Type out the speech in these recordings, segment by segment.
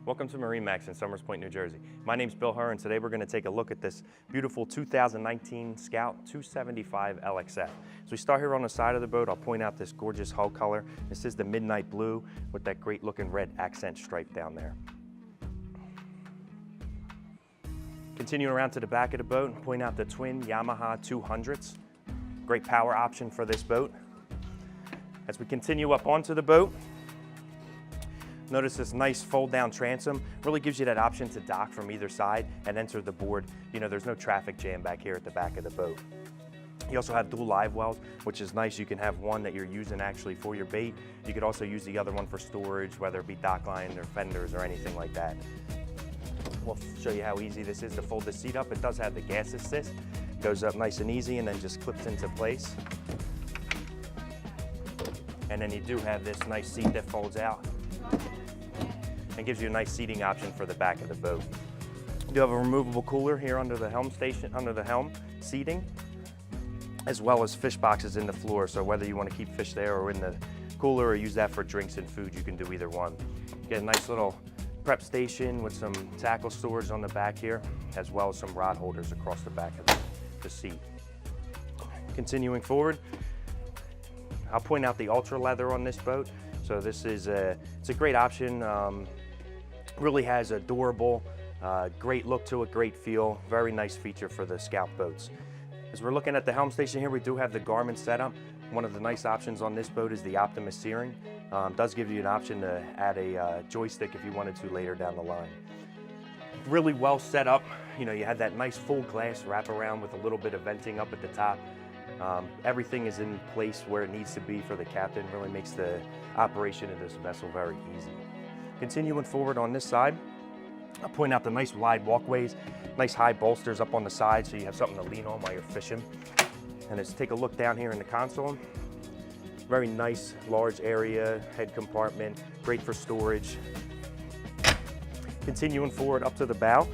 Welcome to MarineMax in Somers Point, New Jersey. My name's Bill Herr, and today we're going to take a look at this beautiful 2019 Scout 275 LXF. So we start here on the side of the boat. I'll point out this gorgeous hull color. This is the midnight blue with that great looking red accent stripe down there. Continuing around to the back of the boat and point out the twin Yamaha 200s. Great power option for this boat. As we continue up onto the boat, notice this nice fold down transom. Really gives you that option to dock from either side and enter the board. You know, there's no traffic jam back here at the back of the boat. You also have dual live wells, which is nice. You can have one that you're using actually for your bait. You could also use the other one for storage, whether it be dock line or fenders or anything like that. We'll show you how easy this is to fold the seat up. It does have the gas assist. Goes up nice and easy and then just clips into place. And then you do have this nice seat that folds out and gives you a nice seating option for the back of the boat. You do have a removable cooler here under the helm station, under the helm seating, as well as fish boxes in the floor. So whether you want to keep fish there or in the cooler or use that for drinks and food, you can do either one. Get a nice little prep station with some tackle storage on the back here, as well as some rod holders across the back of the seat. Continuing forward, I'll point out the ultra leather on this boat. So this is it's a great option. Really has a durable, great look to it, great feel, very nice feature for the Scout boats. As we're looking at the helm station here, we do have the Garmin setup. One of the nice options on this boat is the Optimus steering. Does give you an option to add a joystick if you wanted to later down the line. Really well set up. You know, you have that nice full glass wraparound with a little bit of venting up at the top. Everything is in place where it needs to be for the captain. Really makes the operation of this vessel very easy. Continuing forward on this side, I'll point out the nice wide walkways, nice high bolsters up on the side so you have something to lean on while you're fishing. And let's take a look down here in the console. Very nice large area, head compartment, great for storage. Continuing forward up to the bow,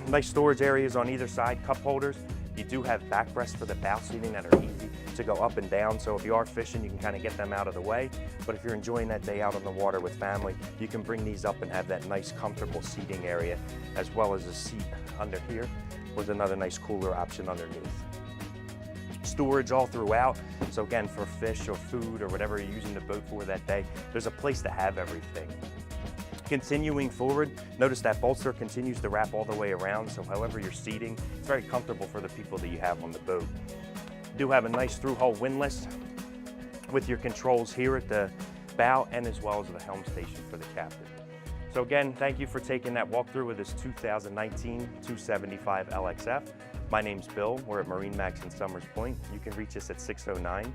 nice storage areas on either side, cup holders. You do have backrests for the bow seating that are easy to go up and down, so if you are fishing, you can kind of get them out of the way. But if you're enjoying that day out on the water with family, you can bring these up and have that nice comfortable seating area, as well as a seat under here with another nice cooler option underneath. Storage all throughout, so again, for fish or food or whatever you're using the boat for that day, there's a place to have everything. Continuing forward, notice that bolster continues to wrap all the way around, so however you're seating, it's very comfortable for the people that you have on the boat. You do have a nice through-hull windlass with your controls here at the bow and as well as the helm station for the captain. So again, thank you for taking that walkthrough with this 2019 275 LXF. My name's Bill. We're at MarineMax in Somers Point. You can reach us at 609-926-00.